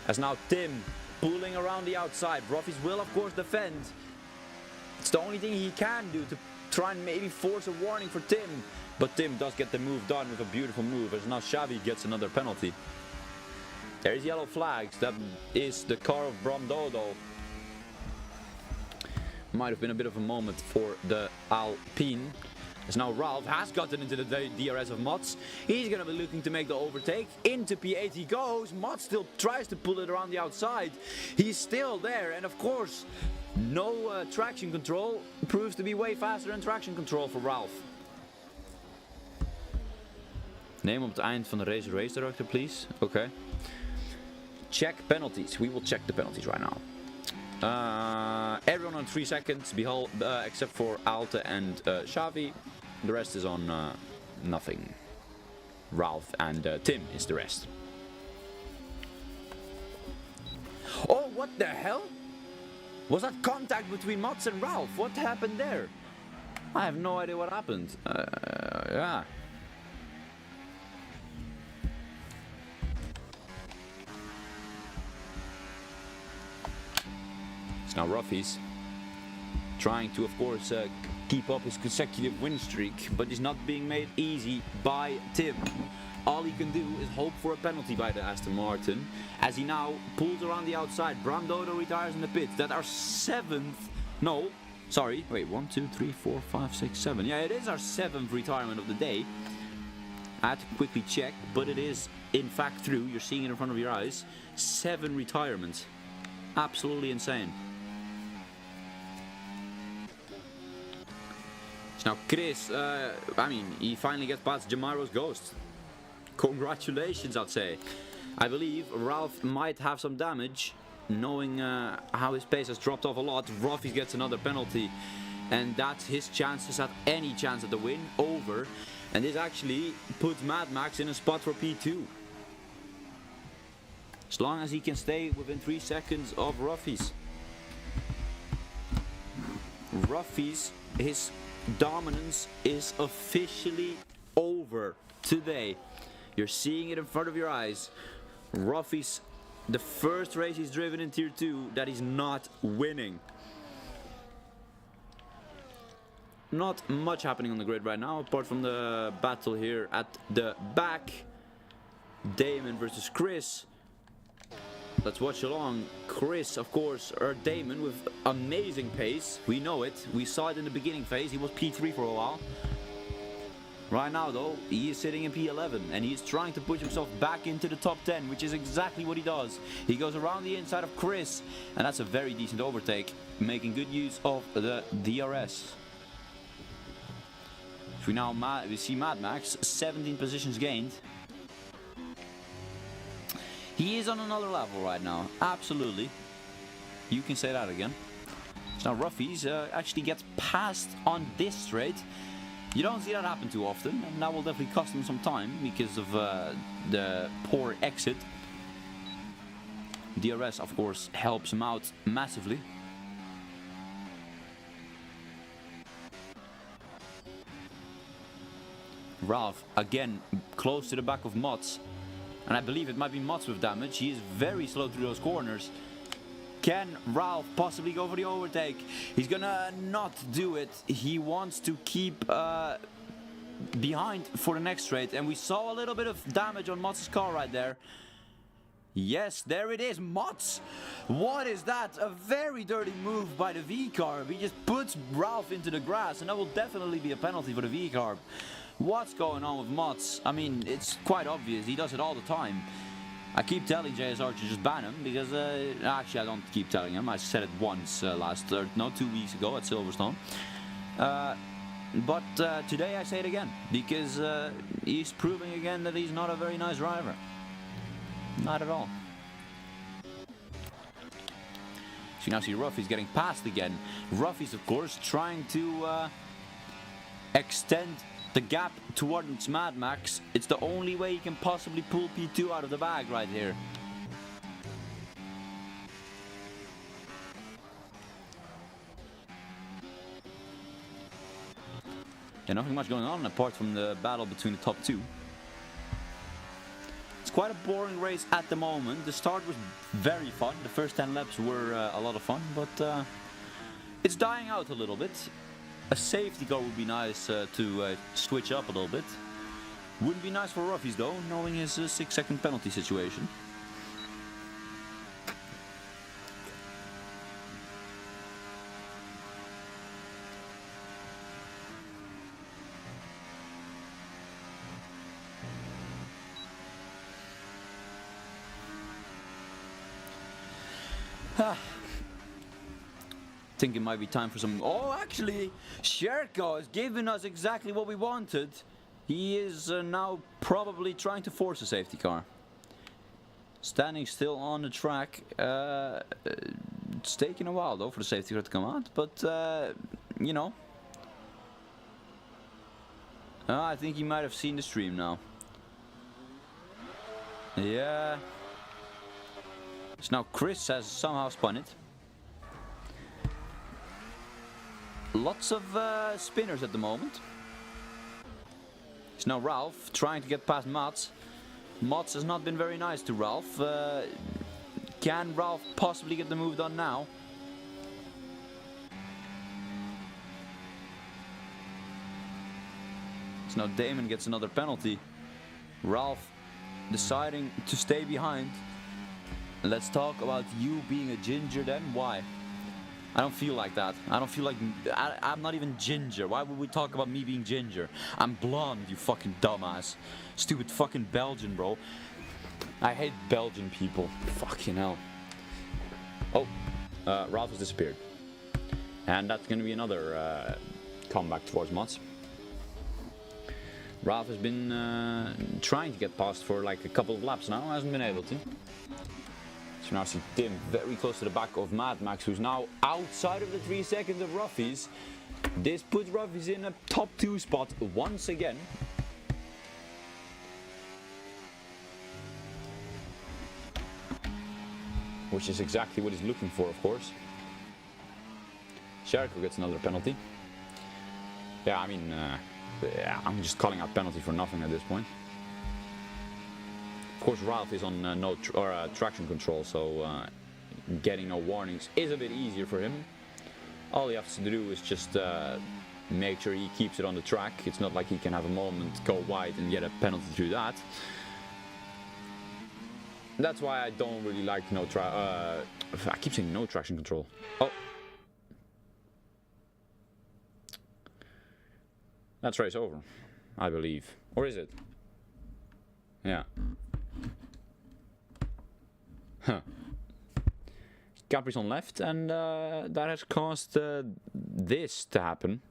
As now Tim pulling around the outside. Ruffes will of course defend. It's the only thing he can do to try and maybe force a warning for Tim. But Tim does get the move done with a beautiful move, as now Xavi gets another penalty. There's yellow flags. That is the car of Bram Dodo. Might have been a bit of a moment for the Alpine. As now Ralph has gotten into the DRS of Mats. He's going to be looking to make the overtake. Into P8 he goes. Mats still tries to pull it around the outside. He's still there. And of course, no traction control proves to be way faster than traction control for Ralph. Name op het eind van de race director, please. Okay. Check penalties. We will check the penalties right now. Everyone on 3 seconds, except for Alte and Xavi. The rest is on nothing. Ralph and Tim is the rest. Oh, what the hell? Was that contact between Mats and Ralph? What happened there? I have no idea what happened. Yeah. Now Ruffes trying to, of course, keep up his consecutive win streak, but he's not being made easy by Tim. All he can do is hope for a penalty by the Aston Martin, as he now pulls around the outside. Bram Dodo retires in the pits. That our 7th, no, sorry, wait, 1, 2, 3, 4, 5, 6, 7. Yeah, it is our 7th retirement of the day. I had to quickly check, but it is in fact true. You're seeing it in front of your eyes. 7 retirements. Absolutely insane. Now Chris, I mean, he finally gets past Jamiro's ghost. Congratulations, I'd say. I believe Ralph might have some damage, knowing how his pace has dropped off a lot. Ruffes gets another penalty, and that's his chances at any chance at the win over. And this actually puts Mad Max in a spot for P2. As long as he can stay within 3 seconds of Ruffes. Ruffes, his dominance is officially over today. You're seeing it in front of your eyes. Ruffes the first race he's driven in Tier 2 that he's not winning. Not much happening on the grid right now, apart from the battle here at the back. Damon versus Chris. Let's watch along. Chris, of course, or Damon with amazing pace. We know it. We saw it in the beginning phase. He was P3 for a while. Right now, though, he is sitting in P11, and he is trying to push himself back into the top 10, which is exactly what he does. He goes around the inside of Chris, and that's a very decent overtake, making good use of the DRS. We see Mad Max, 17 positions gained. He is on another level right now, absolutely. You can say that again. So now Ruffes actually gets passed on this straight. You don't see that happen too often, and that will definitely cost him some time because of the poor exit. DRS, of course, helps him out massively. Ralph, again, close to the back of Mods. And I believe it might be Mods with damage. He is very slow through those corners. Can Ralph possibly go for the overtake? He's gonna not do it. He wants to keep behind for the next straight. And we saw a little bit of damage on Mods' car right there. Yes, there it is, Mods. What is that? A very dirty move by the V-Carb. He just puts Ralph into the grass, and that will definitely be a penalty for the V-Carb. What's going on with Mods? I mean, it's quite obvious. He does it all the time. I keep telling JSR to just ban him because, actually I don't keep telling him. I said it once 2 weeks ago at Silverstone. But today I say it again because he's proving again that he's not a very nice driver. Not at all. So you now see Ruffes getting passed again. Ruffes, of course, trying to extend the gap towards Mad Max. It's the only way he can possibly pull P2 out of the bag right here. Yeah, nothing much going on apart from the battle between the top two. It's quite a boring race at the moment. The start was very fun. The first 10 laps were a lot of fun, but it's dying out a little bit. A safety car would be nice to switch up a little bit. Wouldn't be nice for Ruffes though, knowing his 6-second penalty situation. Think it might be time for some... Oh, actually, Sherko has given us exactly what we wanted. He is now probably trying to force a safety car. Standing still on the track. It's taking a while, though, for the safety car to come out. But, you know. I think he might have seen the stream now. Yeah. So now Chris has somehow spun it. Lots of spinners at the moment. It's now Ralph trying to get past Mats. Mats has not been very nice to Ralph. Can Ralph possibly get the move done now? So now Damon gets another penalty. Ralph deciding to stay behind. Let's talk about you being a ginger then. Why? I don't feel like that. I don't feel like... I'm not even ginger. Why would we talk about me being ginger? I'm blonde, you fucking dumbass. Stupid fucking Belgian, bro. I hate Belgian people. Fucking hell. Oh, Ralph has disappeared. And that's going to be another comeback towards Mats. Ralph has been trying to get past for like a couple of laps now. Hasn't been able to. So now see Tim very close to the back of Mad Max, who's now outside of the 3 seconds of Ruffes. This puts Ruffes in a top 2 spot once again. Which is exactly what he's looking for, of course. Sherko gets another penalty. Yeah, I mean, yeah, I'm just calling out penalty for nothing at this point. Of course, Ralph is on traction control, so getting no warnings is a bit easier for him. All he has to do is just make sure he keeps it on the track. It's not like he can have a moment, go wide and get a penalty through that. That's why I don't really like I keep saying no traction control. Oh. That's race over, I believe. Or is it? Yeah. Huh. Capri's on left, and that has caused this to happen.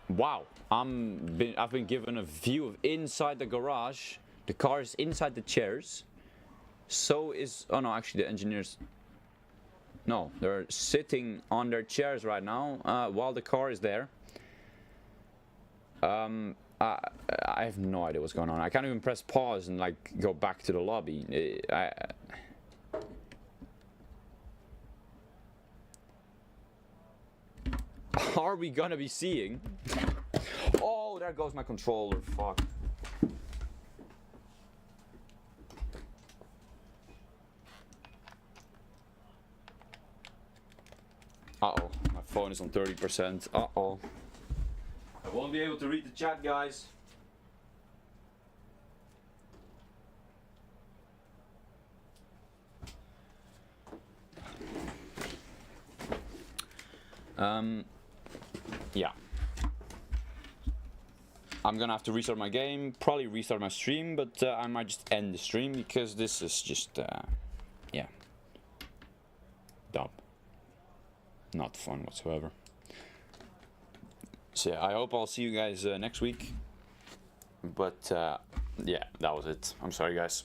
Wow, I've been given a view of inside the garage. The car is inside the chairs. So is... Oh no, actually the engineers... No, they're sitting on their chairs right now while the car is there. I have no idea what's going on. I can't even press pause and like go back to the lobby. Are we gonna be seeing? Oh, there goes my controller. Fuck. Uh-oh, my phone is on 30%. Uh-oh. I won't be able to read the chat, guys. Yeah. I'm gonna have to restart my game, probably restart my stream, but I might just end the stream because this is just, yeah. Dumb. Not fun whatsoever. So yeah, I hope I'll see you guys next week. But yeah, that was it. I'm sorry, guys.